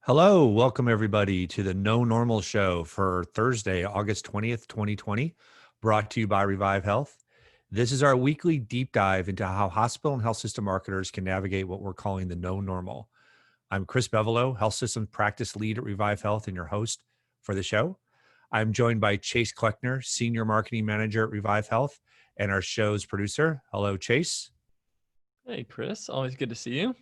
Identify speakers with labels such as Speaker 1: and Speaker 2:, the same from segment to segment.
Speaker 1: Hello, welcome everybody to the No Normal Show for Thursday, August 20th, 2020, brought to you by Revive Health. This is our weekly deep dive into how hospital and health system marketers can navigate what we're calling the no normal. I'm Chris Bevelo, health systems practice lead at Revive Health and your host for the show. I'm joined by Chase Kleckner, senior marketing manager at Revive Health, and our show's producer. Hello, Chase.
Speaker 2: Hey, Chris. Always good to see you.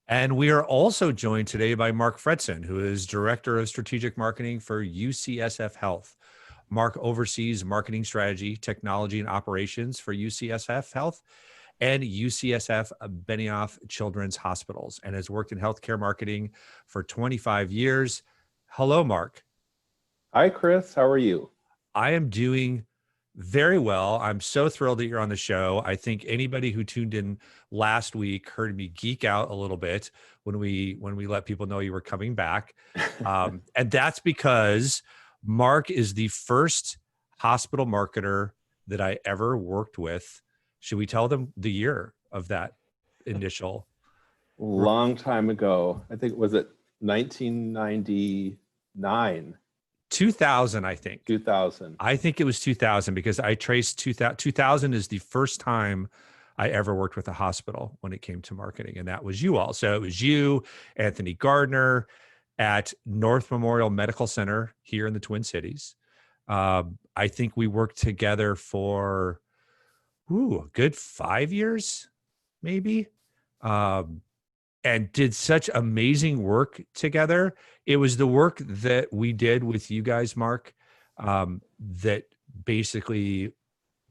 Speaker 1: And we are also joined today by Marc Fredson, who is Director of Strategic Marketing for UCSF Health. Marc oversees marketing strategy, technology, and operations for UCSF Health and UCSF Benioff Children's Hospitals, and has worked in healthcare marketing for 25 years. Hello, Marc.
Speaker 3: Hi, Chris. How are you?
Speaker 1: I am doing very well. I'm so thrilled that you're on the show. I think anybody who tuned in last week heard me geek out a little bit when we let people know you were coming back. And that's because Marc is the first hospital marketer that I ever worked with. Should we tell them the year of that initial?
Speaker 3: Long time ago. I think, was it 1999?
Speaker 1: 2000, I think.
Speaker 3: 2000.
Speaker 1: I think it was 2000 because I traced 2000. 2000 is the first time I ever worked with a hospital when it came to marketing. And that was you all. So it was you, Anthony Gardner at North Memorial Medical Center here in the Twin Cities. I think we worked together for a good 5 years, maybe. And did such amazing work together. It was the work that we did with you guys, Marc, that basically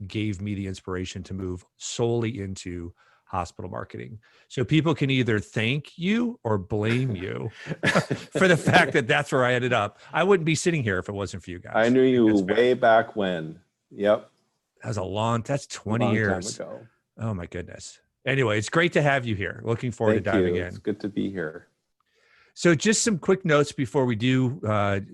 Speaker 1: gave me the inspiration to move solely into hospital marketing. So people can either thank you or blame you for the fact that that's where I ended up. I wouldn't be sitting here if it wasn't for you guys.
Speaker 3: I knew you way back when. Yep.
Speaker 1: That's 20 years.
Speaker 3: Time ago.
Speaker 1: Oh my goodness. Anyway, it's great to have you here. Looking forward to diving in.
Speaker 3: It's good to be here.
Speaker 1: So just some quick notes before we do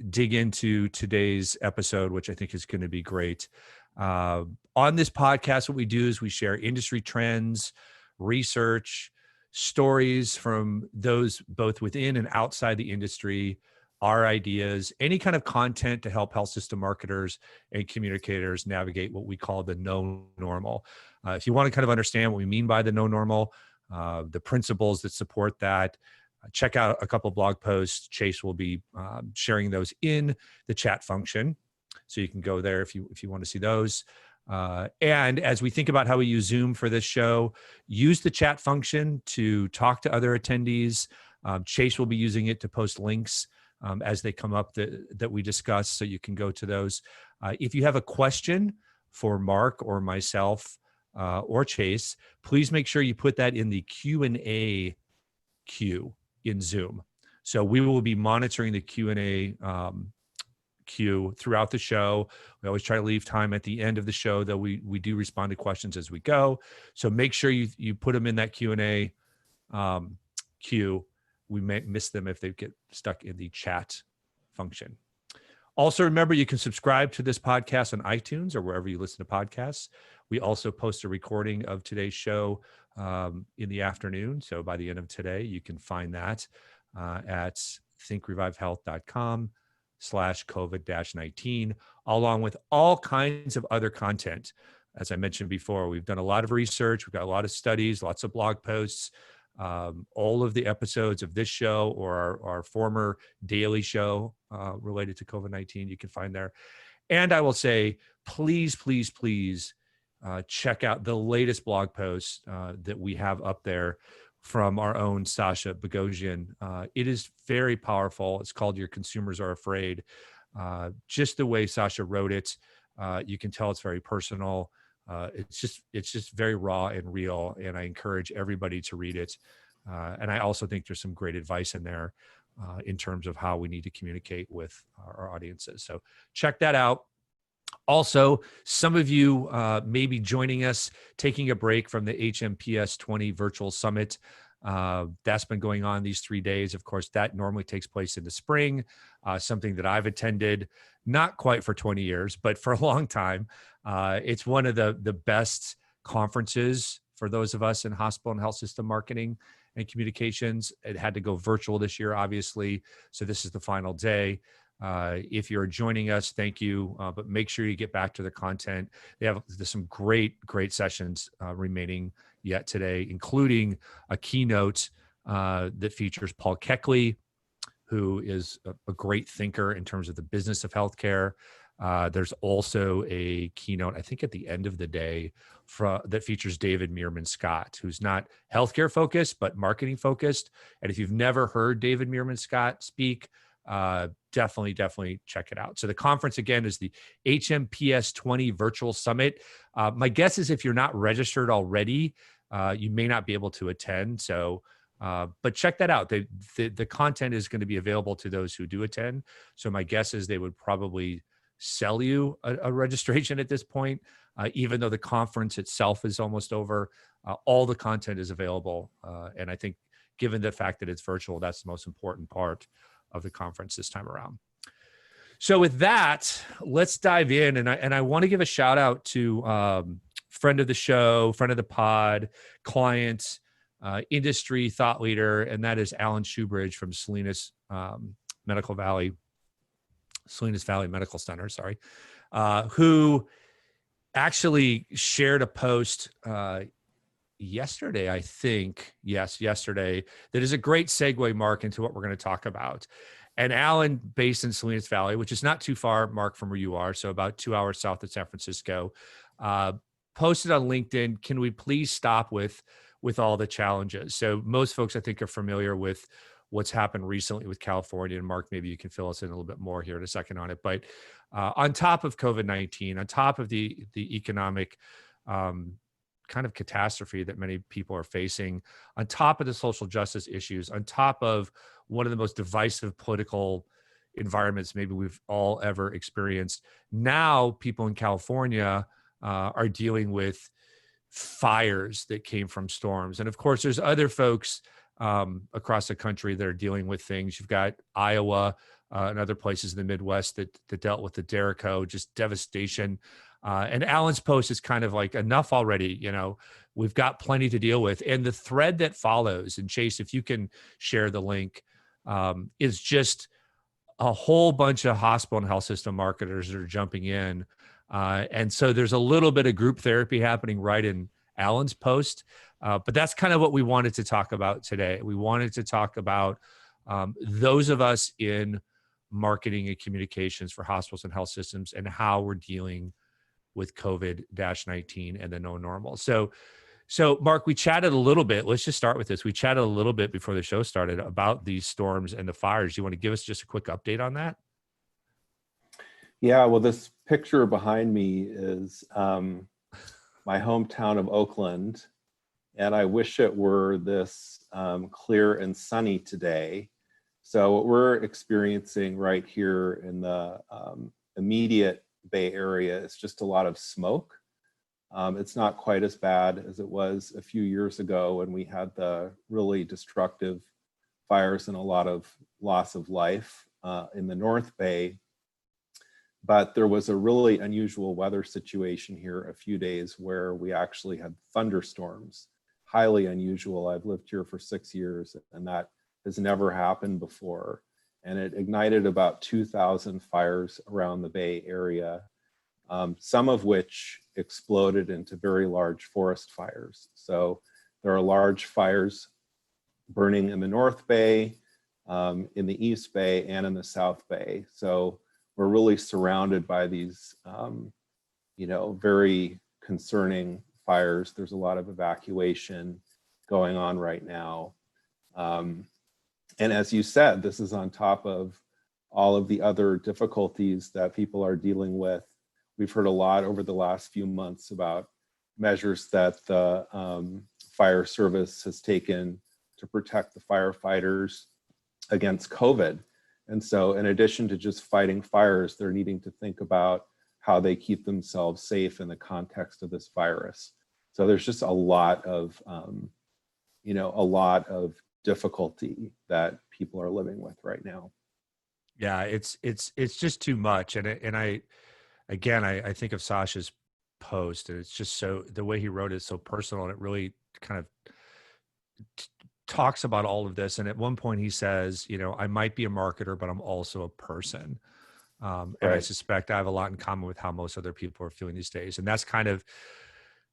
Speaker 1: dig into today's episode, which I think is going to be great. On this podcast, what we do is we share industry trends, research, stories from those both within and outside the industry, our ideas, any kind of content to help health system marketers and communicators navigate what we call the no normal. If you want to kind of understand what we mean by the no normal, the principles that support that, check out a couple of blog posts. Chase will be sharing those in the chat function. So you can go there if you want to see those. And as we think about how we use Zoom for this show, use the chat function to talk to other attendees. Chase will be using it to post links as they come up that we discuss, so you can go to those. If you have a question for Marc or myself or Chase, please make sure you put that in the Q&A queue in Zoom. So we will be monitoring the Q&A queue throughout the show. We always try to leave time at the end of the show, though we do respond to questions as we go. So make sure you put them in that Q&A queue. We may miss them if they get stuck in the chat function. Also, remember, you can subscribe to this podcast on iTunes or wherever you listen to podcasts. We also post a recording of today's show in the afternoon. So by the end of today, you can find that at thinkrevivehealth.com/COVID-19, along with all kinds of other content. As I mentioned before, we've done a lot of research. We've got a lot of studies, lots of blog posts. All of the episodes of this show or our former daily show related to COVID-19, you can find there. And I will say, please, please, please check out the latest blog post that we have up there from our own Sasha Bogosian. It is very powerful. It's called Your Consumers Are Afraid. Just the way Sasha wrote it, you can tell it's very personal. It's just very raw and real, and I encourage everybody to read it. And I also think there's some great advice in there in terms of how we need to communicate with our audiences. So check that out. Also, some of you may be joining us, taking a break from the HMPS 20 virtual summit. That's been going on these 3 days. Of course, that normally takes place in the spring, something that I've attended, not quite for 20 years, but for a long time. It's one of the best conferences for those of us in hospital and health system marketing. and communications. It had to go virtual this year, obviously. So this is the final day. If you're joining us, thank you. But make sure you get back to the content. There's some great sessions remaining yet today, including a keynote that features Paul Keckley, who is a great thinker in terms of the business of healthcare. There's also a keynote, I think, at the end of the day that features David Meerman Scott, who's not healthcare focused, but marketing focused. And if you've never heard David Meerman Scott speak, definitely check it out. So the conference, again, is the HMPS 20 Virtual Summit. My guess is if you're not registered already, you may not be able to attend. So, but check that out. The content is going to be available to those who do attend. So my guess is they would probably sell you a registration at this point, even though the conference itself is almost over. All the content is available. And I think given the fact that it's virtual, that's the most important part of the conference this time around. So with that, let's dive in. And I want to give a shout out to friend of the show, friend of the pod, client, industry thought leader, and that is Alan Shoebridge from Salinas Valley Medical Center, who actually shared a post yesterday, I think. Yes, yesterday. That is a great segue, Mark, into what we're going to talk about. And Alan, based in Salinas Valley, which is not too far, Mark, from where you are, so about 2 hours south of San Francisco, posted on LinkedIn, can we please stop with all the challenges? So most folks, I think, are familiar with what's happened recently with California. And Mark, maybe you can fill us in a little bit more here in a second on it. But on top of COVID-19, on top of the economic kind of catastrophe that many people are facing, on top of the social justice issues, on top of one of the most divisive political environments maybe we've all ever experienced, now people in California are dealing with fires that came from storms. And of course, there's other folks across the country that are dealing with things. You've got Iowa and other places in the Midwest that dealt with the Derico, just devastation. And Alan's post is kind of like, enough already, we've got plenty to deal with. And the thread that follows, and Chase, if you can share the link, is just a whole bunch of hospital and health system marketers that are jumping in. And so there's a little bit of group therapy happening right in Alan's post. But that's kind of what we wanted to talk about today. We wanted to talk about those of us in marketing and communications for hospitals and health systems and how we're dealing with COVID-19 and the no normal. So Mark, we chatted a little bit. Let's just start with this. We chatted a little bit before the show started about these storms and the fires. Do you want to give us just a quick update on that?
Speaker 3: Yeah, well, this picture behind me is my hometown of Oakland, and I wish it were this clear and sunny today. So what we're experiencing right here in the immediate Bay Area is just a lot of smoke. It's not quite as bad as it was a few years ago when we had the really destructive fires and a lot of loss of life in the North Bay. But there was a really unusual weather situation here a few days where we actually had thunderstorms. Highly unusual. I've lived here for 6 years and that has never happened before. And it ignited about 2,000 fires around the Bay Area, some of which exploded into very large forest fires. So there are large fires burning in the North Bay, in the East Bay, and in the South Bay. So we're really surrounded by these, very concerning fires. There's a lot of evacuation going on right now. And as you said, this is on top of all of the other difficulties that people are dealing with. We've heard a lot over the last few months about measures that the fire service has taken to protect the firefighters against COVID. And so in addition to just fighting fires, they're needing to think about how they keep themselves safe in the context of this virus. So there's just a lot of difficulty that people are living with right now.
Speaker 1: Yeah, it's just too much. And I think of Sasha's post, and it's just so, the way he wrote it is so personal, and it really kind of talks about all of this. And at one point he says, I might be a marketer, but I'm also a person. And I
Speaker 3: Right.
Speaker 1: suspect I have a lot in common with how most other people are feeling these days. And that's kind of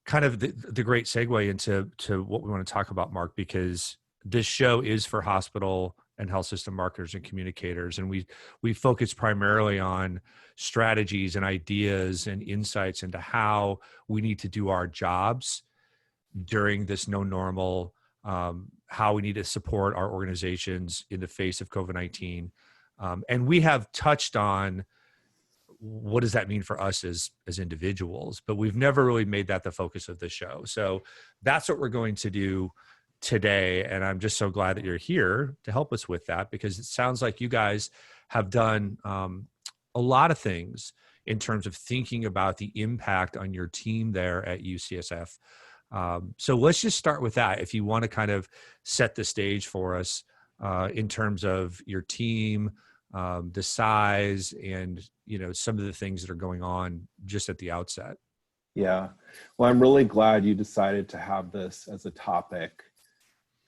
Speaker 1: the great segue into what we want to talk about, Mark, because this show is for hospital and health system marketers and communicators. And we focus primarily on strategies and ideas and insights into how we need to do our jobs during this no normal, how we need to support our organizations in the face of COVID-19. And we have touched on what does that mean for us as individuals, but we've never really made that the focus of the show. So that's what we're going to do today. And I'm just so glad that you're here to help us with that, because it sounds like you guys have done a lot of things in terms of thinking about the impact on your team there at UCSF. So let's just start with that. If you want to kind of set the stage for us in terms of your team, the size, and some of the things that are going on just at the outset.
Speaker 3: Yeah. Well, I'm really glad you decided to have this as a topic.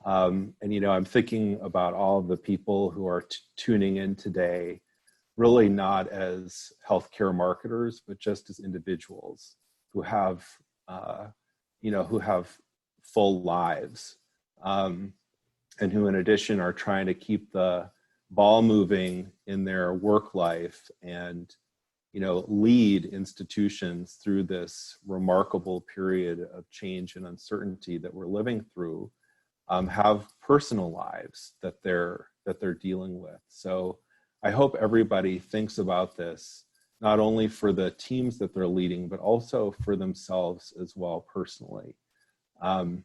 Speaker 3: And I'm thinking about all of the people who are tuning in today, really not as healthcare marketers, but just as individuals who have full lives, and who in addition are trying to keep the ball moving in their work life and lead institutions through this remarkable period of change and uncertainty that we're living through, have personal lives that they're dealing with. So I hope everybody thinks about this not only for the teams that they're leading, but also for themselves as well personally. And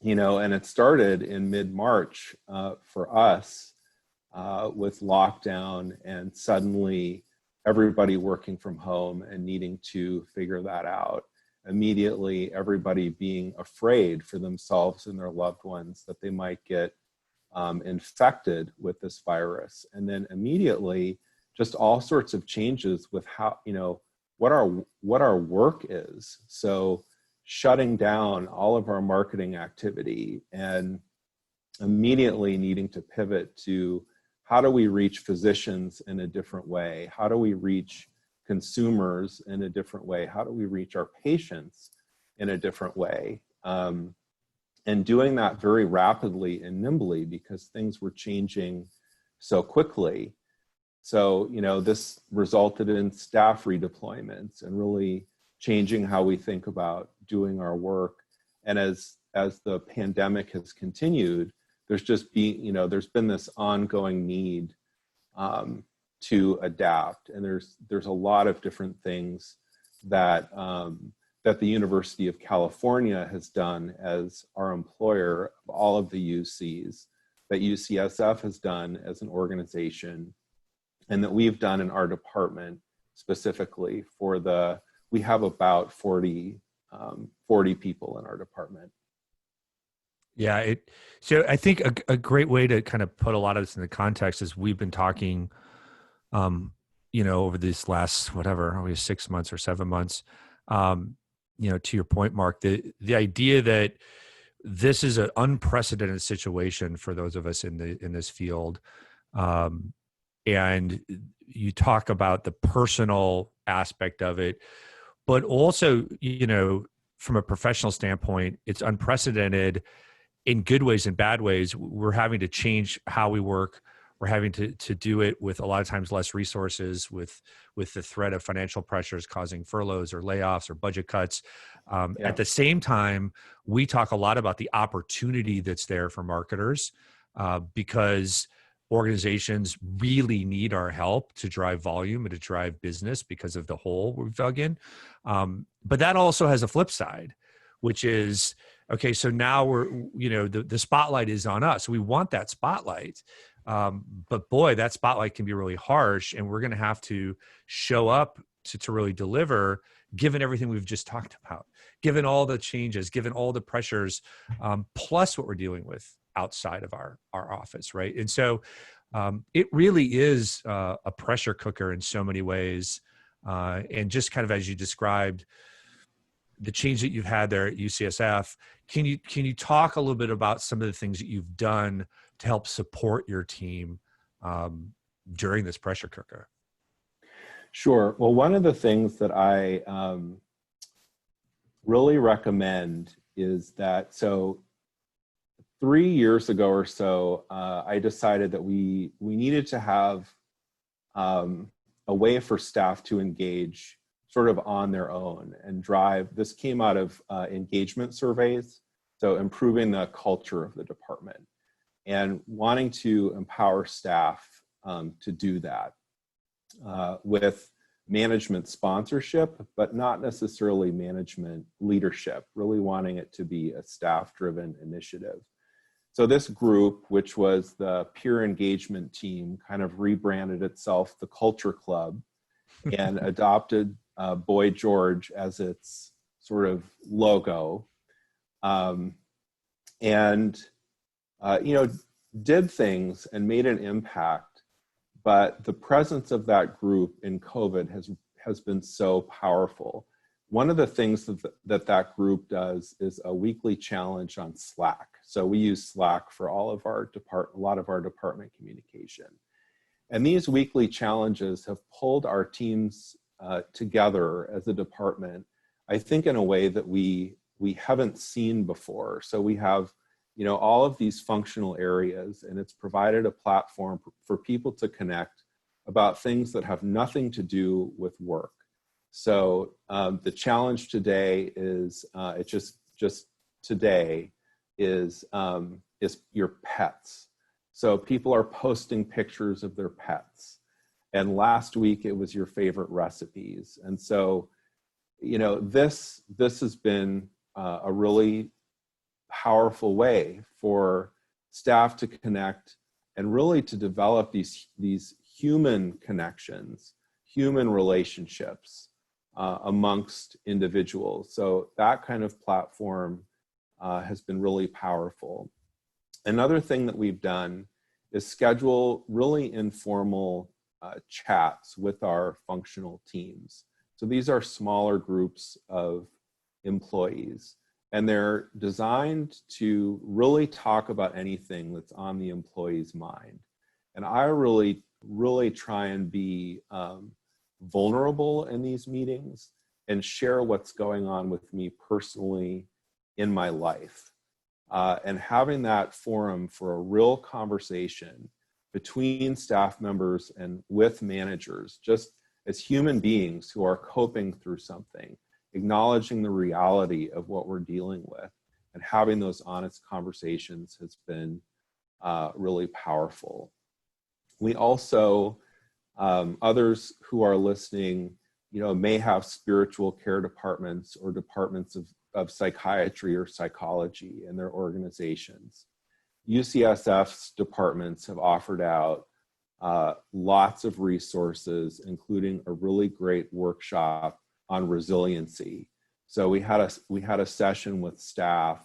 Speaker 3: it started in mid-March for us, with lockdown and suddenly everybody working from home and needing to figure that out. Immediately, everybody being afraid for themselves and their loved ones that they might get infected with this virus. And then immediately, just all sorts of changes with how, what our work is. So shutting down all of our marketing activity and immediately needing to pivot to how do we reach physicians in a different way? How do we reach consumers in a different way? How do we reach our patients in a different way? And doing that very rapidly and nimbly because things were changing so quickly. So, this resulted in staff redeployments and really changing how we think about doing our work. And as the pandemic has continued, there's been this ongoing need to adapt. And there's a lot of different things that the University of California has done as our employer of all of the UCs, that UCSF has done as an organization, and that we've done in our department specifically we have about 40 people in our department.
Speaker 1: Yeah. So I think a great way to kind of put a lot of this in the context is we've been talking, over these last, 6 months or 7 months, to your point, Mark, the idea that this is an unprecedented situation for those of us in this field. And you talk about the personal aspect of it, but also, from a professional standpoint, it's unprecedented in good ways and bad ways. We're having to change how we work. We're having to do it with a lot of times less resources, with the threat of financial pressures causing furloughs or layoffs or budget cuts. At the same time, we talk a lot about the opportunity that's there for marketers, because organizations really need our help to drive volume and to drive business because of the hole we've dug in. But that also has a flip side, which is, okay, so now we're, the spotlight is on us. We want that spotlight. But boy, that spotlight can be really harsh, and we're going to have to show up to really deliver, given everything we've just talked about, given all the changes, given all the pressures, plus what we're dealing with outside of our office, right? And so it really is a pressure cooker in so many ways. And just kind of as you described, the change that you've had there at UCSF. Can you talk a little bit about some of the things that you've done to help support your team during this pressure cooker?
Speaker 3: Sure. Well, one of the things that I really recommend is that, so 3 years ago or so, I decided that we needed to have a way for staff to engage sort of on their own and drive. This came out of engagement surveys, so improving the culture of the department and wanting to empower staff to do that with management sponsorship, but not necessarily management leadership, really wanting it to be a staff-driven initiative. So this group, which was the peer engagement team, kind of rebranded itself the Culture Club and adopted Boy George as its sort of logo. Did things and made an impact, but the presence of that group in COVID has been so powerful. One of the things that group does is a weekly challenge on Slack. So we use Slack for a lot of our department communication. And these weekly challenges have pulled our teams together as a department, I think in a way that we haven't seen before. So we have, all of these functional areas, and it's provided a platform for people to connect about things that have nothing to do with work. So the challenge today is, today is your pets. So people are posting pictures of their pets. And last week it was your favorite recipes. And so, this has been a really powerful way for staff to connect and really to develop these human connections, human relationships amongst individuals. So that kind of platform has been really powerful. Another thing that we've done is schedule really informal chats with our functional teams. So these are smaller groups of employees, and they're designed to really talk about anything that's on the employee's mind. And I really try and be vulnerable in these meetings and share what's going on with me personally in my life. And having that forum for a real conversation between staff members and with managers, just as human beings who are coping through something, acknowledging the reality of what we're dealing with and having those honest conversations has been really powerful. We also, others who are listening, may have spiritual care departments or departments of psychiatry or psychology in their organizations. UCSF's departments have offered out lots of resources, including a really great workshop on resiliency. So we had a session with staff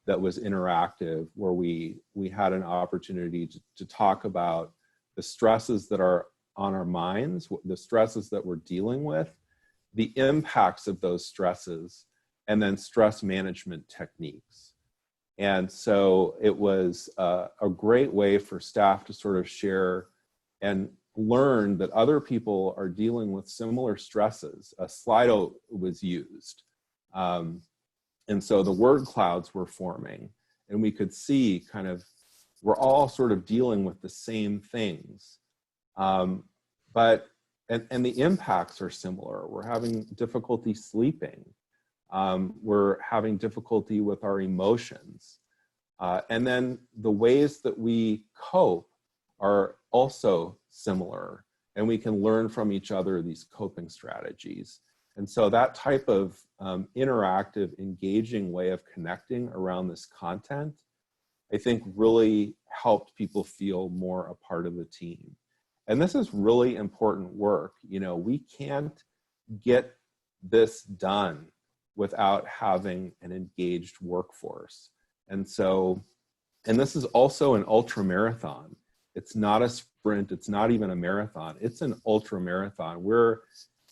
Speaker 3: that was interactive, where we had an opportunity to talk about the stresses that are on our minds, the stresses that we're dealing with, the impacts of those stresses, and then stress management techniques. And so it was a great way for staff to sort of share and learn that other people are dealing with similar stresses. A Slido was used. And so the word clouds were forming, and we could see we're all sort of dealing with the same things. But the impacts are similar. We're having difficulty sleeping. We're having difficulty with our emotions. And then the ways that we cope are also similar, and we can learn from each other these coping strategies. And so that type of interactive, engaging way of connecting around this content, I think really helped people feel more a part of the team. And this is really important work. We can't get this done without having an engaged workforce. And this is also an ultra marathon. It's not a sprint. It's not even a marathon. It's an ultra marathon. We're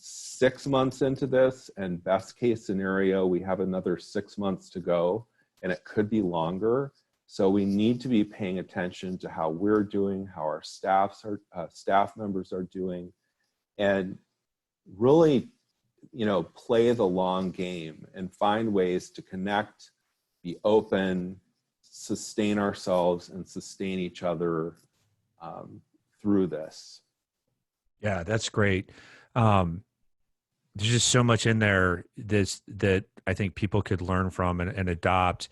Speaker 3: 6 months into this, and best case scenario, we have another 6 months to go, and it could be longer. So we need to be paying attention to how we're doing, how our staff members are doing, and really, play the long game and find ways to connect, be open, sustain ourselves, and sustain each other through this.
Speaker 1: Yeah, that's great. There's just so much in there that I think people could learn from and adopt.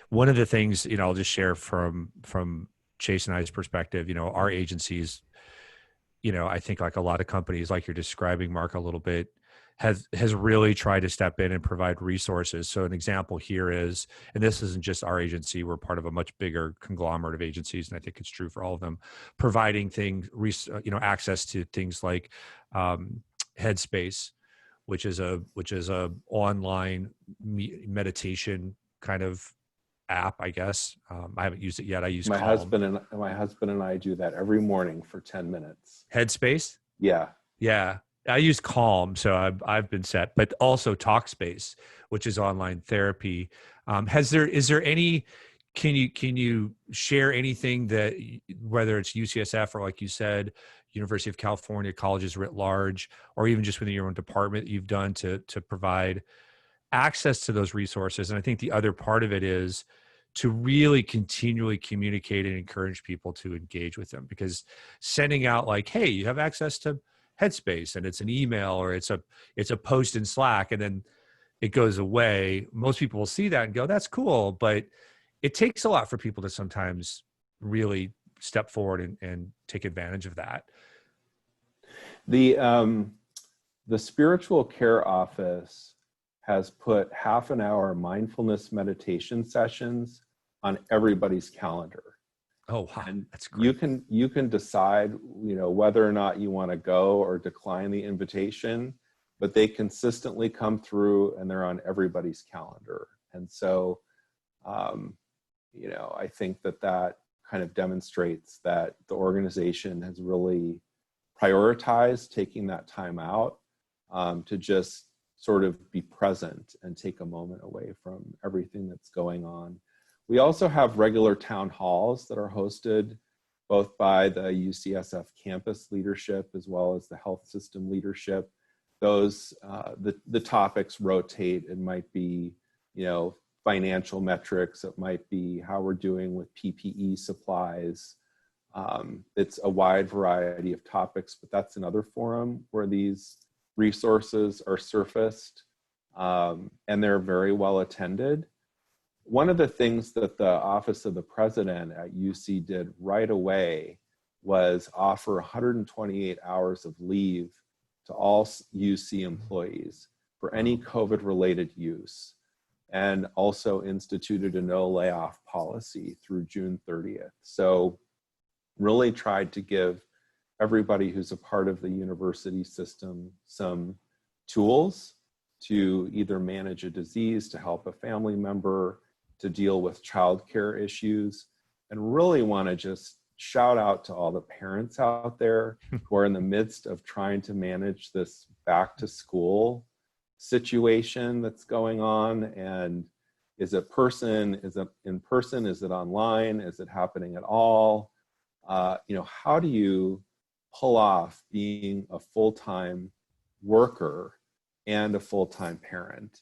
Speaker 1: One of the things, I'll just share from Chase and I's perspective, our agencies, I think like a lot of companies, like you're describing, Mark, a little bit, has really tried to step in and provide resources. So an example here is, and this isn't just our agency, we're part of a much bigger conglomerate of agencies, and I think it's true for all of them, providing things, access to things like Headspace, which is a online meditation kind of app, I guess. I haven't used it yet. I use
Speaker 3: my
Speaker 1: Calm.
Speaker 3: husband and I do that every morning for 10 minutes.
Speaker 1: Headspace?
Speaker 3: Yeah.
Speaker 1: I use Calm, so I've been set, but also Talkspace, which is online therapy. Is there any? Can you share anything that, whether it's UCSF or, like you said, University of California, colleges writ large, or even just within your own department, you've done to provide access to those resources? And I think the other part of it is to really continually communicate and encourage people to engage with them, because sending out like, hey, you have access to Headspace, and it's an email or it's a post in Slack, and then it goes away. Most people will see that and go, that's cool. But it takes a lot for people to sometimes really step forward and take advantage of that.
Speaker 3: The spiritual care office has put half an hour mindfulness meditation sessions on everybody's calendar.
Speaker 1: Oh, wow.
Speaker 3: And
Speaker 1: That's great.
Speaker 3: you can decide, whether or not you want to go or decline the invitation, but they consistently come through and they're on everybody's calendar. And so, I think that kind of demonstrates that the organization has really prioritized taking that time out to just sort of be present and take a moment away from everything that's going on. We also have regular town halls that are hosted both by the UCSF campus leadership as well as the health system leadership. Those, the topics rotate. It might be, financial metrics. It might be how we're doing with PPE supplies. It's a wide variety of topics, but that's another forum where these resources are surfaced, and they're very well attended. One of the things that the Office of the President at UC did right away was offer 128 hours of leave to all UC employees for any COVID-related use, and also instituted a no layoff policy through June 30th. So really tried to give everybody who's a part of the university system some tools to either manage a disease, to help a family member, to deal with childcare issues, and really want to just shout out to all the parents out there who are in the midst of trying to manage this back to school situation that's going on. And is it in person? Is it online? Is it happening at all? How do you pull off being a full-time worker and a full-time parent?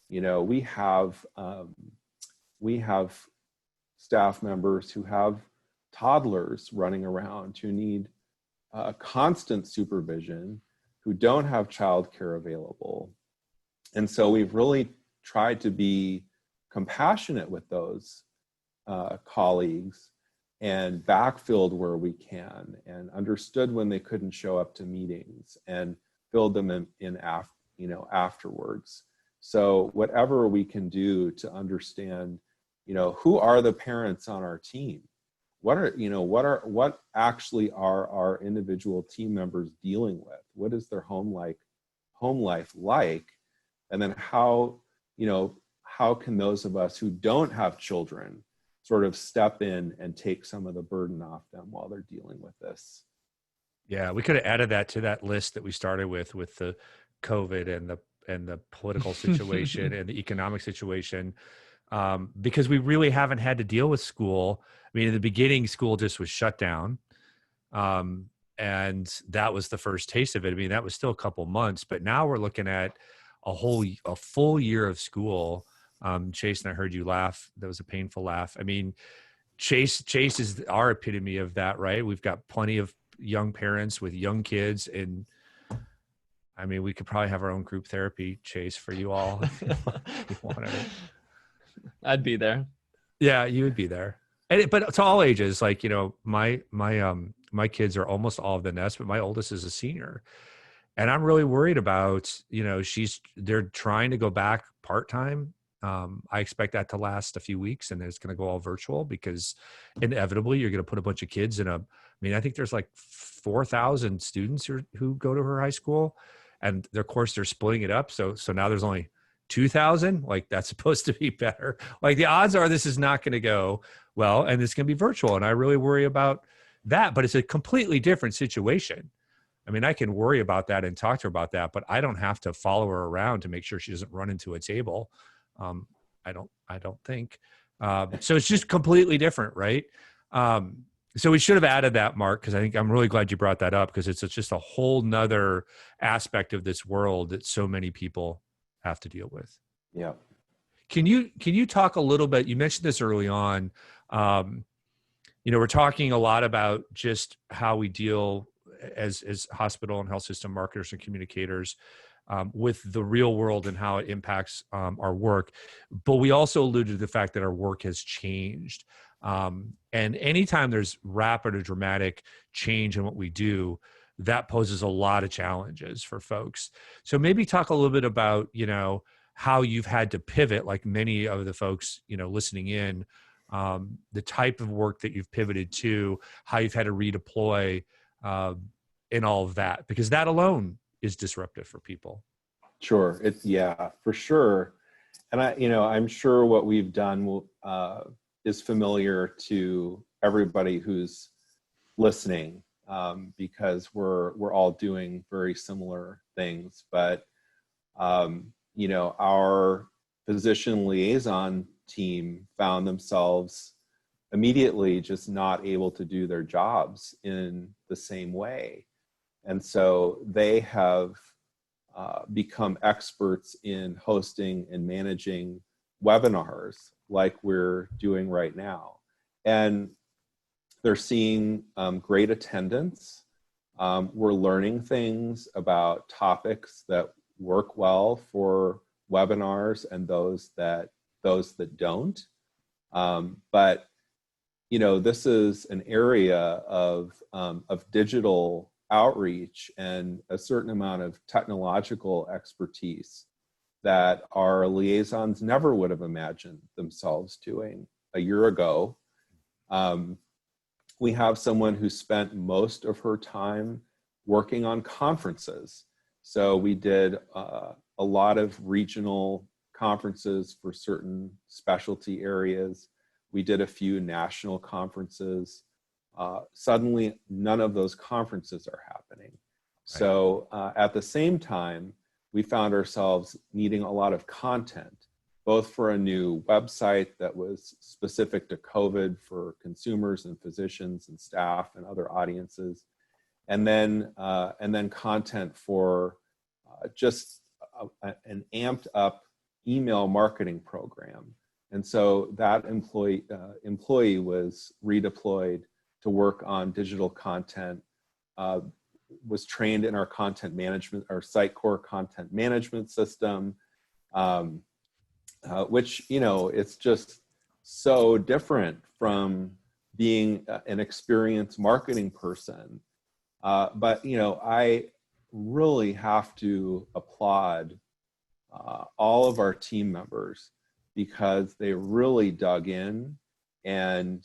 Speaker 3: We have staff members who have toddlers running around who need constant supervision, who don't have childcare available. And so we've really tried to be compassionate with those colleagues and backfilled where we can, and understood when they couldn't show up to meetings and filled them in afterwards. So whatever we can do to understand, who are the parents on our team? What actually are our individual team members dealing with? What is their home life like? And then how can those of us who don't have children sort of step in and take some of the burden off them while they're dealing with this?
Speaker 1: Yeah, we could have added that to that list that we started with the COVID and the political situation and the economic situation, because we really haven't had to deal with school. I mean, in the beginning, school just was shut down. And that was the first taste of it. I mean, that was still a couple months, but now we're looking at a full year of school. Chase, and I heard you laugh. That was a painful laugh. I mean, Chase is our epitome of that, right? We've got plenty of young parents with young kids, and I mean, we could probably have our own group therapy, Chase, for you all. If you wanted it.
Speaker 2: I'd be there.
Speaker 1: Yeah, you would be there. But to all ages, like, my kids are almost all of the nest, but my oldest is a senior. And I'm really worried about, they're trying to go back part-time. I expect that to last a few weeks, and then it's going to go all virtual because inevitably you're going to put a bunch of kids I think there's like 4,000 students who go to her high school, and of course they're splitting it up. So now there's only 2,000. Like, that's supposed to be better. Like, the odds are this is not going to go well, and it's going to be virtual. And I really worry about that, but it's a completely different situation. I mean, I can worry about that and talk to her about that, but I don't have to follow her around to make sure she doesn't run into a table. I don't think. So it's just completely different, right? So we should have added that, Mark, because I'm really glad you brought that up, because it's just a whole nother aspect of this world that so many people have to deal with.
Speaker 3: Yeah.
Speaker 1: Can you talk a little bit? You mentioned this early on. We're talking a lot about just how we deal as hospital and health system marketers and communicators with the real world and how it impacts our work. But we also alluded to the fact that our work has changed. And anytime there's rapid or dramatic change in what we do, that poses a lot of challenges for folks. So maybe talk a little bit about, how you've had to pivot, like many of the folks, listening in, the type of work that you've pivoted to, how you've had to redeploy, and all of that, because that alone is disruptive for people.
Speaker 3: Sure. For sure. And I'm sure what we've done is familiar to everybody who's listening, because we're all doing very similar things. But our physician liaison team found themselves immediately just not able to do their jobs in the same way. And so they have become experts in hosting and managing webinars like we're doing right now. And they're seeing great attendance. We're learning things about topics that work well for webinars and those that don't. But this is an area of digital outreach and a certain amount of technological expertise that our liaisons never would have imagined themselves doing a year ago. We have someone who spent most of her time working on conferences. So we did a lot of regional conferences for certain specialty areas. We did a few national conferences. Suddenly, none of those conferences are happening. Right. So at the same time, we found ourselves needing a lot of content, both for a new website that was specific to COVID for consumers and physicians and staff and other audiences, and then content for just an amped up email marketing program. And so that employee was redeployed to work on digital content, was trained in our content management, our Sitecore content management system, which, it's just so different from being an experienced marketing person. But, I really have to applaud all of our team members, because they really dug in and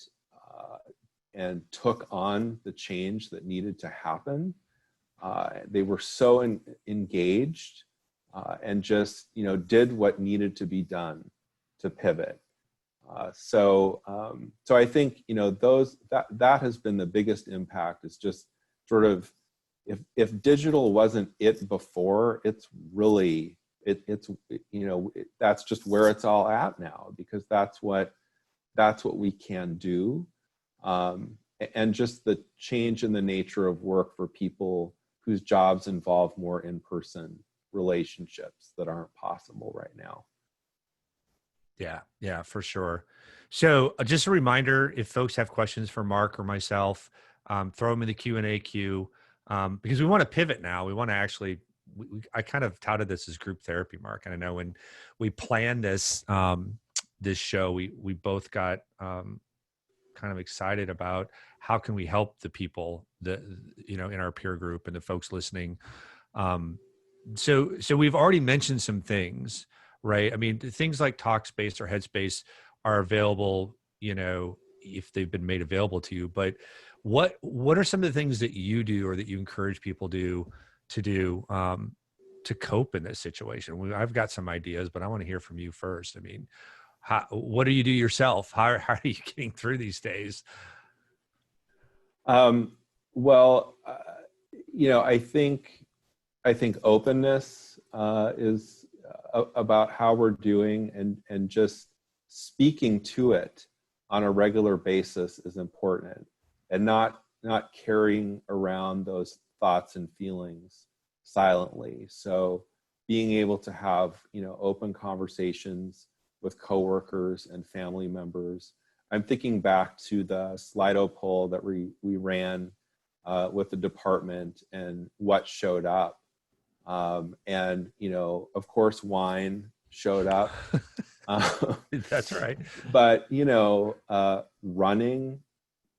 Speaker 3: took on the change that needed to happen. They were so engaged and just did what needed to be done to pivot. So I think that has been the biggest impact, is just sort of if digital wasn't it before, it's really that's just where it's all at now, because that's what we can do. And just the change in the nature of work for people whose jobs involve more in-person relationships that aren't possible right now.
Speaker 1: Yeah, for sure. So just a reminder, if folks have questions for Marc or myself, throw them in the Q&A queue, because we want to pivot now. We want to actually, I kind of touted this as group therapy, Marc. And I know when we planned this, this show, we both got kind of excited about how can we help the people that, in our peer group and the folks listening. So we've already mentioned some things, right? I mean, things like Talkspace or Headspace are available, if they've been made available to you. But what are some of the things that you do or that you encourage people to cope in this situation? I've got some ideas, but I want to hear from you first. I mean, what do you do yourself? How are you getting through these days?
Speaker 3: Well, I think openness is about how we're doing, and just speaking to it on a regular basis is important, and not carrying around those thoughts and feelings silently. So being able to have, open conversations with coworkers and family members. I'm thinking back to the Slido poll that we ran with the department and what showed up. And, of course, wine showed up.
Speaker 1: That's right.
Speaker 3: But, running,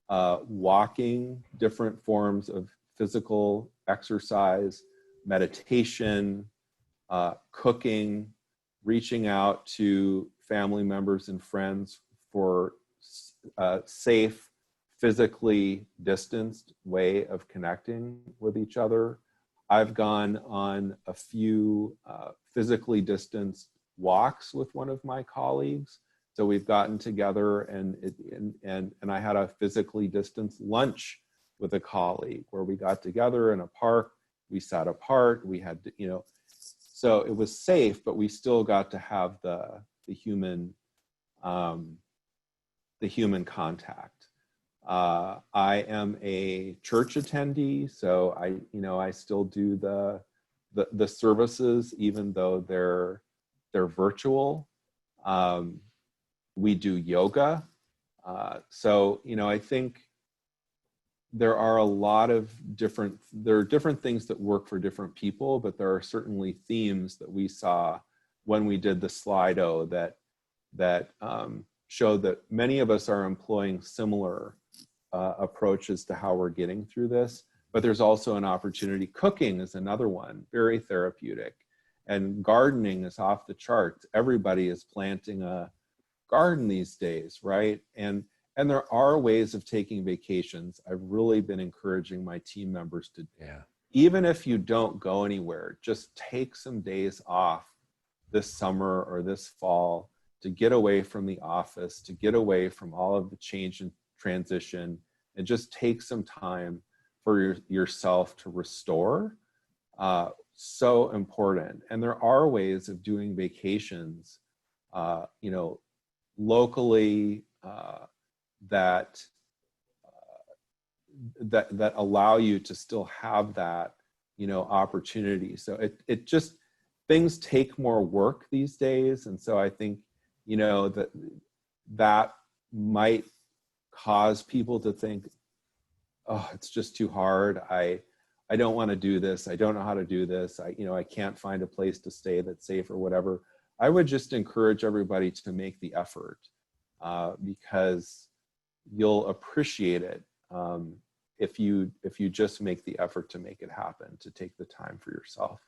Speaker 3: walking, different forms of physical exercise, meditation, cooking, reaching out to family members and friends for a safe, physically distanced way of connecting with each other. I've gone on a few physically distanced walks with one of my colleagues. So we've gotten together and I had a physically distanced lunch with a colleague where we got together in a park. We sat apart. We had to, so it was safe, but we still got to have the human contact. I am a church attendee, so I still do the services even though they're virtual. We do yoga, so I think there are a lot of different things that work for different people, but there are certainly themes that we saw when we did the Slido that showed that many of us are employing similar approaches to how we're getting through this. But there's also an opportunity. Cooking is another one, very therapeutic. And gardening is off the charts. Everybody is planting a garden these days, right? And there are ways of taking vacations. I've really been encouraging my team members to, even if you don't go anywhere, just take some days off this summer or this fall to get away from the office, to get away from all of the change and transition, and just take some time for yourself to restore. So important. And there are ways of doing vacations, locally, that allow you to still have that, opportunity. So it just, things take more work these days. And so I think, that might cause people to think, oh, it's just too hard. I don't want to do this. I don't know how to do this. I can't find a place to stay that's safe or whatever. I would just encourage everybody to make the effort, because you'll appreciate it if you just make the effort to make it happen, to take the time for yourself.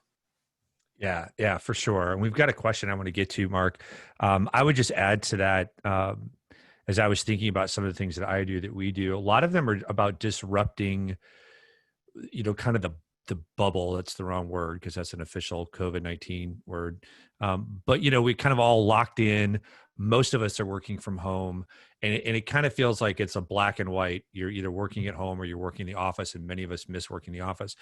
Speaker 1: Yeah, for sure. And we've got a question I want to get to, Marc. I would just add to that, as I was thinking about some of the things that I do, that we do, a lot of them are about disrupting, kind of the bubble. That's the wrong word because that's an official COVID-19 word. But, we kind of all locked in. most of us are working from home, and it kind of feels like it's a black and white. You're either working at home or you're working in the office, and many of us miss working in the office.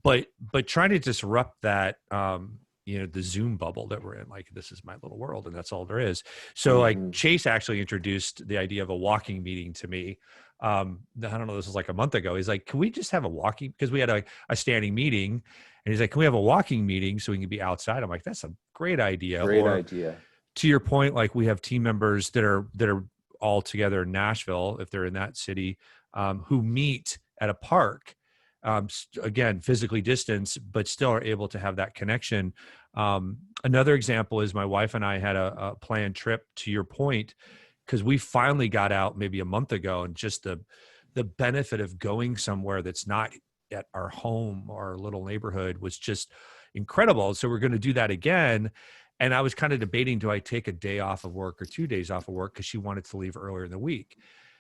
Speaker 1: But trying to disrupt that, the Zoom bubble that we're in, like, this is my little world and that's all there is. So like Chase actually introduced the idea of a walking meeting to me. I don't know, this was like a month ago. He's like, can we just have a walking, because we had a standing meeting, and he's like, can we have a walking meeting so we can be outside? I'm like, that's a great idea.
Speaker 3: Great idea.
Speaker 1: To your point, like, we have team members that are all together in Nashville, if they're in that city, who meet at a park, again, physically distanced, but still are able to have that connection. Another example is my wife and I had a planned trip, to your point, because we finally got out maybe a month ago, and just the benefit of going somewhere that's not at our home or our little neighborhood was just incredible. So we're going to do that again. And I was kind of debating, do I take a day off of work or 2 days off of work? Because she wanted to leave earlier in the week.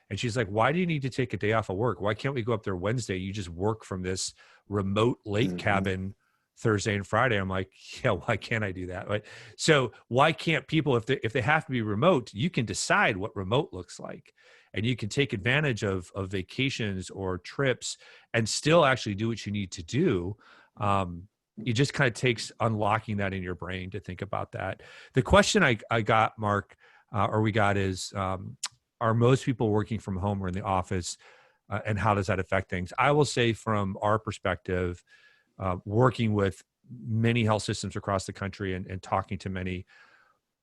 Speaker 1: And she's like, why do you need to take a day off of work? Why can't we go up there Wednesday? You just work from this remote lake cabin Thursday and Friday. I'm like, yeah, why can't I do that? Right? So why can't people, if they have to be remote, you can decide what remote looks like, and you can take advantage of vacations or trips and still actually do what you need to do. It just kind of takes unlocking that in your brain to think about that. The question I got, Mark, or we got is, are most people working from home or in the office, and how does that affect things? I will say, from our perspective, working with many health systems across the country and talking to many,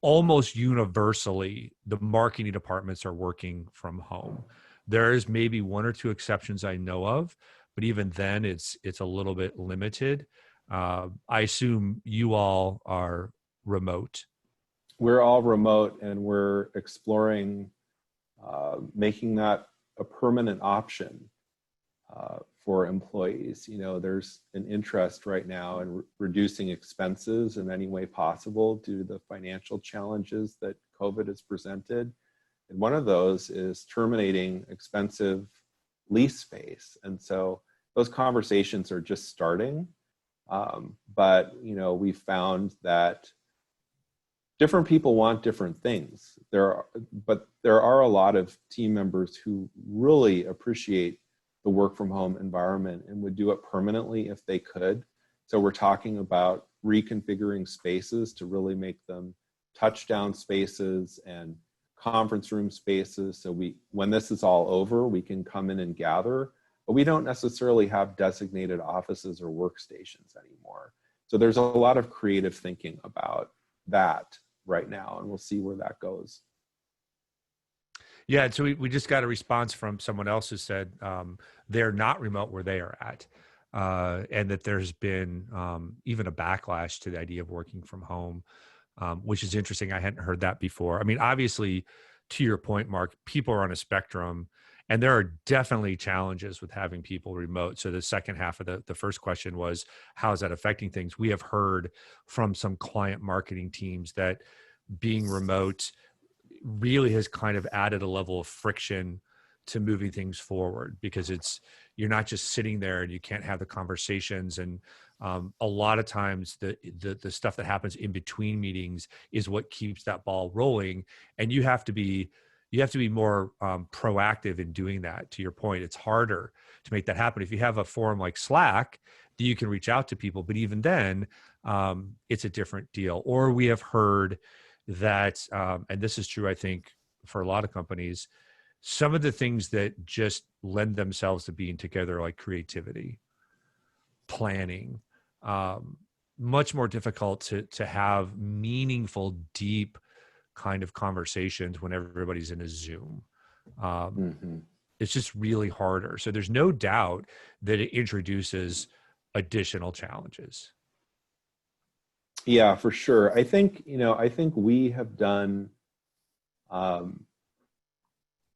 Speaker 1: almost universally, the marketing departments are working from home. There is maybe one or two exceptions I know of, but even then it's a little bit limited. I assume you all are remote.
Speaker 3: We're all remote, and we're exploring making that a permanent option for employees. There's an interest right now in reducing expenses in any way possible due to the financial challenges that COVID has presented. And one of those is terminating expensive lease space. And so those conversations are just starting. But we found that different people want different things. But there are a lot of team members who really appreciate the work from home environment and would do it permanently if they could. So we're talking about reconfiguring spaces to really make them touchdown spaces and conference room spaces. So when this is all over, we can come in and gather, but we don't necessarily have designated offices or workstations anymore. So there's a lot of creative thinking about that right now, and we'll see where that goes.
Speaker 1: Yeah, so we just got a response from someone else who said they're not remote where they are at, and that there's been even a backlash to the idea of working from home, which is interesting. I hadn't heard that before. I mean, obviously, to your point, Mark, people are on a spectrum, and there are definitely challenges with having people remote. So the second half of the first question was, how is that affecting things? We have heard from some client marketing teams that being remote really has kind of added a level of friction to moving things forward, because you're not just sitting there and you can't have the conversations. And a lot of times the stuff that happens in between meetings is what keeps that ball rolling. And you have to be more proactive in doing that. To your point, it's harder to make that happen. If you have a forum like Slack, that you can reach out to people, but even then, it's a different deal. Or we have heard that, and this is true, I think, for a lot of companies, some of the things that just lend themselves to being together, like creativity, planning, much more difficult to have meaningful, deep kind of conversations when everybody's in a Zoom. It's just really harder. So there's no doubt that it introduces additional challenges.
Speaker 3: Yeah, for sure. I think we have done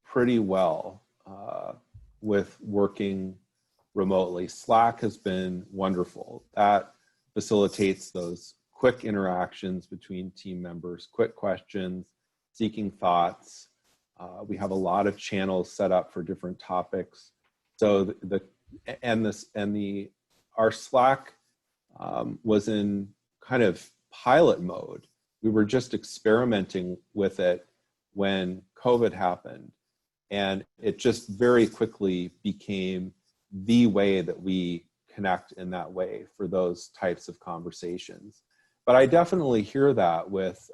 Speaker 3: pretty well with working remotely. Slack has been wonderful. That facilitates those quick interactions between team members, quick questions, seeking thoughts. We have a lot of channels set up for different topics. So our Slack was in kind of pilot mode. we were just experimenting with it when COVID happened. And it just very quickly became the way that we connect in that way for those types of conversations. But I definitely hear that with,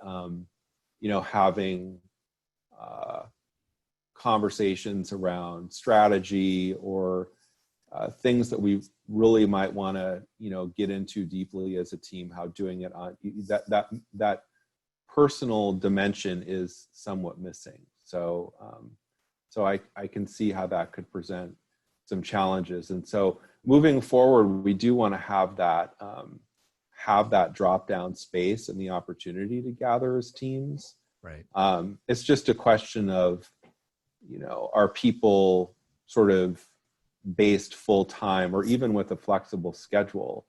Speaker 3: having conversations around strategy or things that we really might want to, get into deeply as a team, how doing it on that personal dimension is somewhat missing. So I can see how that could present some challenges. And so moving forward, we do want to have that drop down space and the opportunity to gather as teams.
Speaker 1: Right.
Speaker 3: It's just a question of, are people sort of based full time or even with a flexible schedule?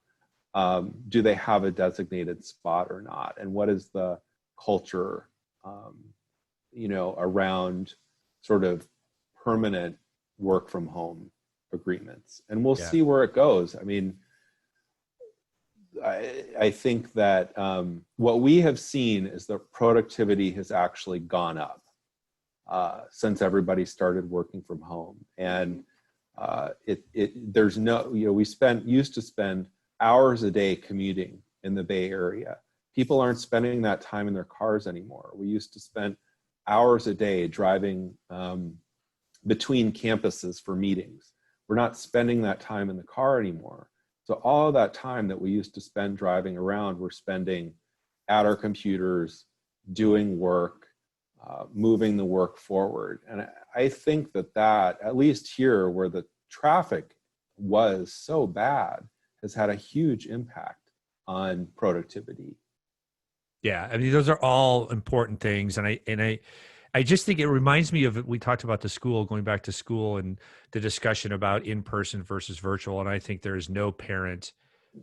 Speaker 3: Do they have a designated spot or not? And what is the culture, around sort of permanent work from home agreements? And we'll see where it goes. I mean, I think that what we have seen is that productivity has actually gone up since everybody started working from home. And there's no, we used to spend hours a day commuting in the Bay Area. People aren't spending that time in their cars anymore. We used to spend hours a day driving between campuses for meetings. We're not spending that time in the car anymore. So all of that time that we used to spend driving around, we're spending at our computers, doing work, moving the work forward. And I think that at least here where the traffic was so bad, has had a huge impact on productivity.
Speaker 1: Yeah, I mean, those are all important things. And I just think it reminds me of, we talked about going back to school and the discussion about in-person versus virtual. And I think there is no parent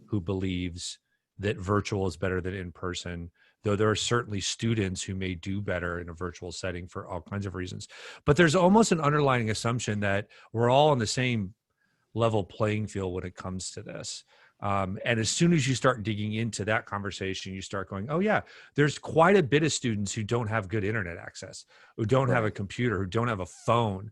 Speaker 1: who believes that virtual is better than in-person, though there are certainly students who may do better in a virtual setting for all kinds of reasons. But there's almost an underlying assumption that we're all on the same level playing field when it comes to this. And as soon as you start digging into that conversation, you start going, oh yeah, there's quite a bit of students who don't have good internet access, who don't have a computer, who don't have a phone.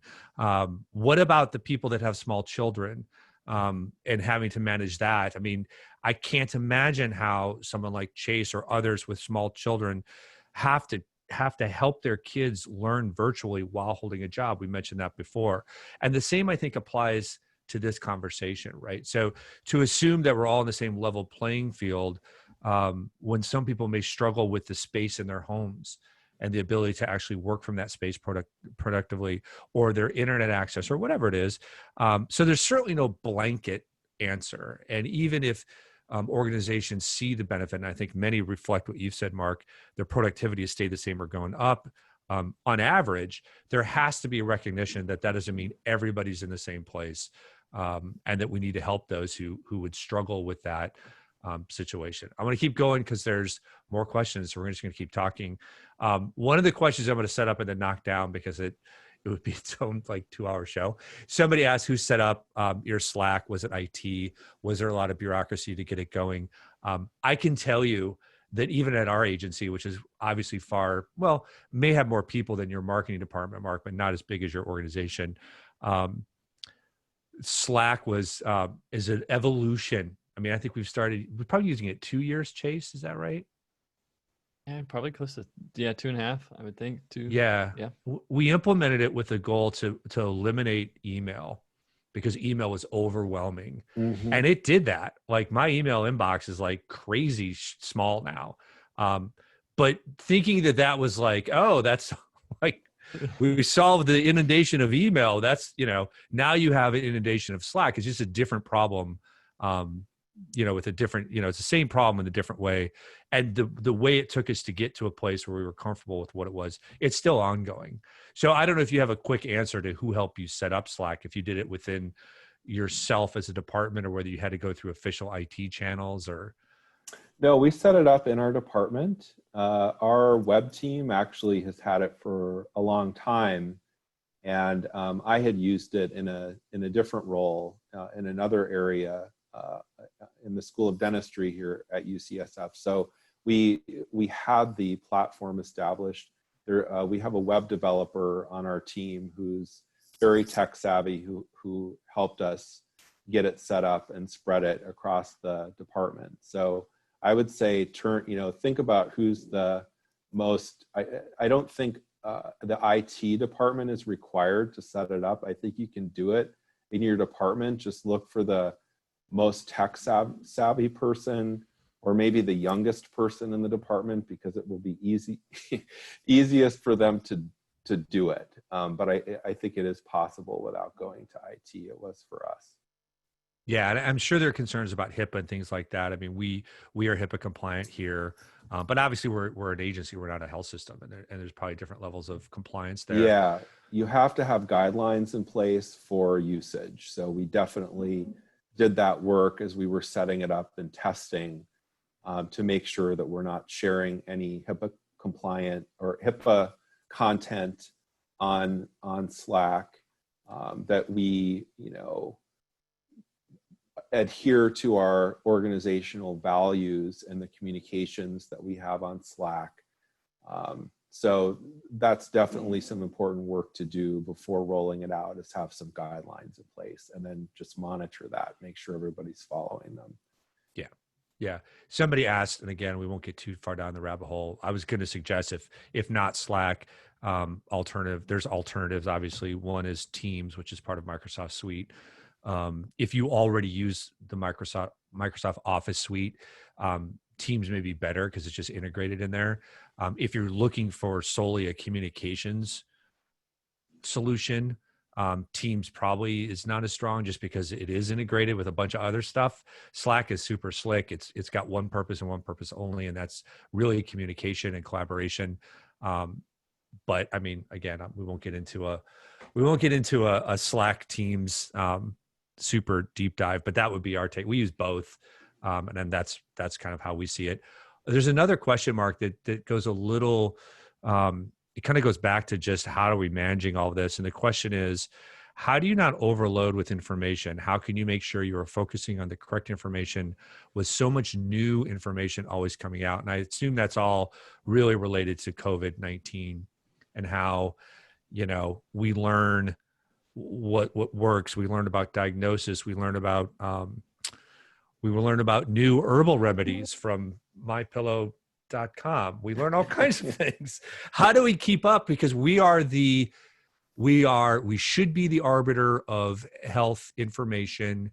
Speaker 1: What about the people that have small children and having to manage that? I mean, I can't imagine how someone like Chase or others with small children have to help their kids learn virtually while holding a job. We mentioned that before. And the same, I think, applies to this conversation, right? So to assume that we're all in the same level playing field, when some people may struggle with the space in their homes and the ability to actually work from that space productively, or their internet access or whatever it is. So there's certainly no blanket answer. And even if organizations see the benefit, and I think many reflect what you've said, Mark, their productivity has stayed the same or going up, on average, there has to be a recognition that doesn't mean everybody's in the same place. And that we need to help those who would struggle with that situation. I'm going to keep going because there's more questions. So we're just going to keep talking. One of the questions I'm going to set up and then knock down because it would be its own 2-hour show. Somebody asked who set up your Slack. Was it IT? Was there a lot of bureaucracy to get it going? I can tell you that even at our agency, which is obviously may have more people than your marketing department, Mark, but not as big as your organization. Slack is an evolution. I mean, I think we're probably using it 2 years, Chase. Is that right?
Speaker 2: Yeah, probably close to 2.5, I would think.
Speaker 1: Yeah. We implemented it with the goal to eliminate email because email was overwhelming. Mm-hmm. And it did that. My email inbox is crazy small now. But thinking that was that's we solved the inundation of email. That's, now you have an inundation of Slack. It's just a different problem, with a different, it's the same problem in a different way. And the way it took us to get to a place where we were comfortable with what it was, it's still ongoing. So I don't know if you have a quick answer to who helped you set up Slack, if you did it within yourself as a department or whether you had to go through official IT channels or.
Speaker 3: No, we set it up in our department. Our web team actually has had it for a long time. And I had used it in a different role in another area in the School of Dentistry here at UCSF. So we had the platform established. There, we have a web developer on our team who's very tech savvy, who helped us get it set up and spread it across the department. So I would say think about who's the most. I don't think the IT department is required to set it up. I think you can do it in your department. Just look for the most tech savvy person, or maybe the youngest person in the department, because it will be easiest for them to do it. But I think it is possible without going to IT. It was for us.
Speaker 1: Yeah, and I'm sure there are concerns about HIPAA and things like that. I mean, we are HIPAA compliant here, but obviously we're an agency. We're not a health system, and there's probably different levels of compliance there.
Speaker 3: Yeah, you have to have guidelines in place for usage. So we definitely did that work as we were setting it up and testing to make sure that we're not sharing any HIPAA compliant or HIPAA content on Slack, that we, adhere to our organizational values and the communications that we have on Slack. So that's definitely some important work to do before rolling it out, is have some guidelines in place and then just monitor that, make sure everybody's following them.
Speaker 1: Yeah. Somebody asked, and again, we won't get too far down the rabbit hole. I was going to suggest if not Slack, there's alternatives. Obviously, one is Teams, which is part of Microsoft Suite. If you already use the Microsoft Office suite, Teams may be better because it's just integrated in there. If you're looking for solely a communications solution, Teams probably is not as strong, just because it is integrated with a bunch of other stuff. Slack is super slick. It's got one purpose and one purpose only, and that's really communication and collaboration. But I mean, again, we won't get into a Slack Teams super deep dive, but that would be our take. We use both, and then that's kind of how we see it. There's another question mark that goes a little. It kind of goes back to just how are we managing all of this? And the question is, how do you not overload with information? How can you make sure you are focusing on the correct information with so much new information always coming out? And I assume that's all really related to COVID-19 and how, we learn what works. We learn about diagnosis. We learn about new herbal remedies from MyPillow.com. We learn all kinds of things. How do we keep up? Because we should be the arbiter of health information.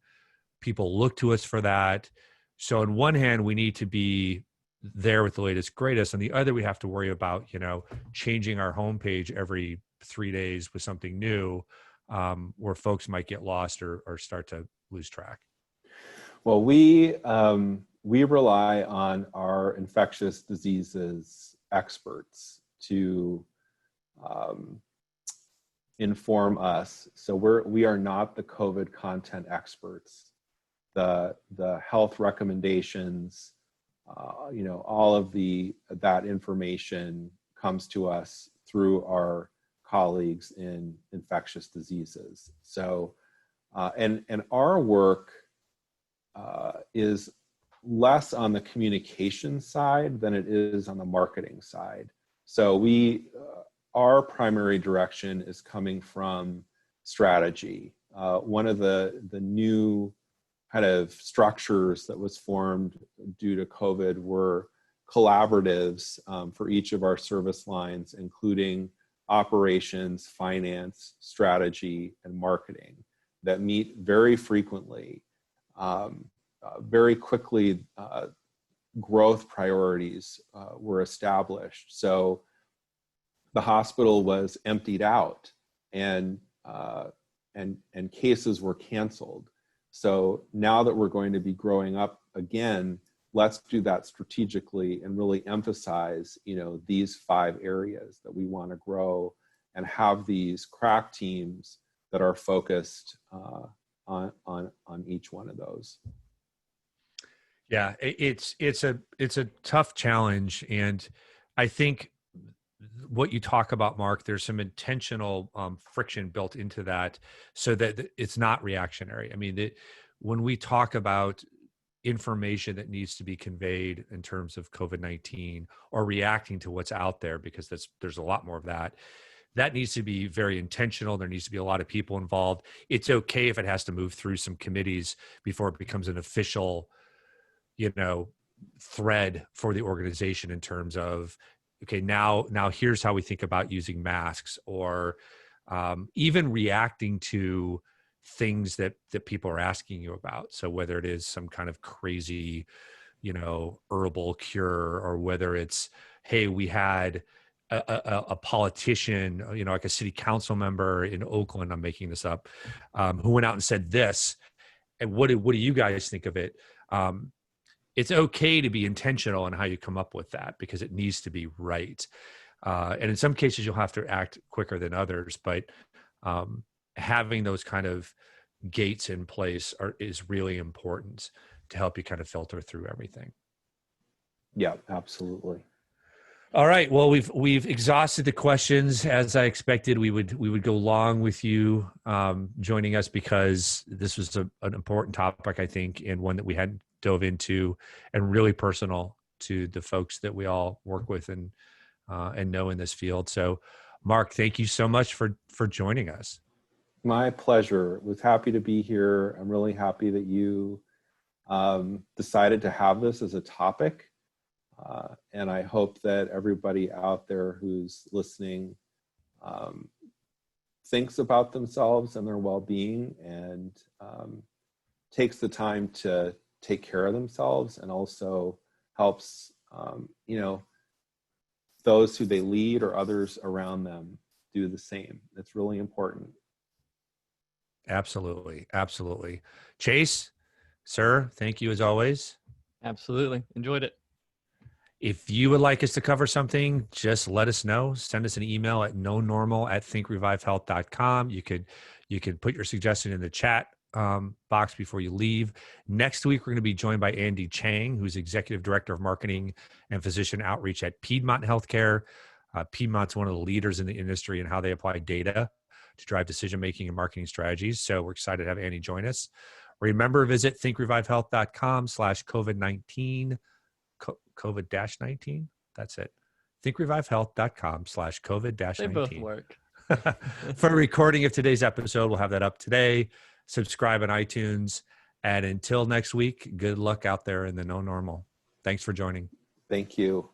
Speaker 1: People look to us for that. So on one hand, we need to be there with the latest, greatest. On the other, we have to worry about, changing our homepage every 3 days with something new, where folks might get lost or start to lose track.
Speaker 3: Well, we rely on our infectious diseases experts to inform us. So we are not the COVID content experts. The health recommendations, all of that information comes to us through our colleagues in infectious diseases. So, and our work is less on the communication side than it is on the marketing side. So our primary direction is coming from strategy. One of the new kind of structures that was formed due to COVID were collaboratives for each of our service lines, including operations, finance, strategy, and marketing, that meet very frequently. Very quickly, growth priorities were established. So the hospital was emptied out, and cases were canceled. So now that we're going to be growing up again, let's do that strategically and really emphasize, these 5 areas that we want to grow, and have these crack teams that are focused on each one of those.
Speaker 1: Yeah, it's a tough challenge, and I think what you talk about, Mark, there's some intentional friction built into that, so that it's not reactionary. I mean, when we talk about information that needs to be conveyed in terms of COVID-19 or reacting to what's out there, because there's a lot more of that needs to be very intentional. There needs to be a lot of people involved. It's okay if it has to move through some committees before it becomes an official, thread for the organization in terms of, okay, now here's how we think about using masks, or even reacting to things that people are asking you about. So whether it is some kind of crazy, herbal cure, or whether it's, hey, we had a politician, like a city council member in Oakland, I'm making this up, who went out and said this, and what do you guys think of it? It's okay to be intentional in how you come up with that, because it needs to be right. And in some cases, you'll have to act quicker than others, but having those kind of gates in place is really important to help you kind of filter through everything.
Speaker 3: Yeah, absolutely.
Speaker 1: All right. Well, we've exhausted the questions. As I expected, we would go long with you joining us, because this was an important topic, I think, and one that we hadn't dove into, and really personal to the folks that we all work with and know in this field. So, Marc, thank you so much for joining us.
Speaker 3: My pleasure. Was happy to be here. I'm really happy that you decided to have this as a topic. And I hope that everybody out there who's listening thinks about themselves and their well-being, and takes the time to take care of themselves, and also helps, those who they lead or others around them do the same. It's really important.
Speaker 1: Absolutely. Absolutely. Chase, sir, thank you as always.
Speaker 2: Absolutely. Enjoyed it.
Speaker 1: If you would like us to cover something, just let us know. Send us an email at nonormal@thinkrevivehealth.com. You could put your suggestion in the chat box before you leave. Next week, we're going to be joined by Andy Chang, who's Executive Director of Marketing and Physician Outreach at Piedmont Healthcare. Piedmont's one of the leaders in the industry in how they apply data to drive decision-making and marketing strategies. So we're excited to have Andy join us. Remember, visit thinkrevivehealth.com/COVID-19. COVID-19. That's it. thinkrevivehealth.com/COVID-19.
Speaker 2: They both work.
Speaker 1: For a recording of today's episode, we'll have that up today. Subscribe on iTunes. And until next week, good luck out there in the no normal. Thanks for joining.
Speaker 3: Thank you.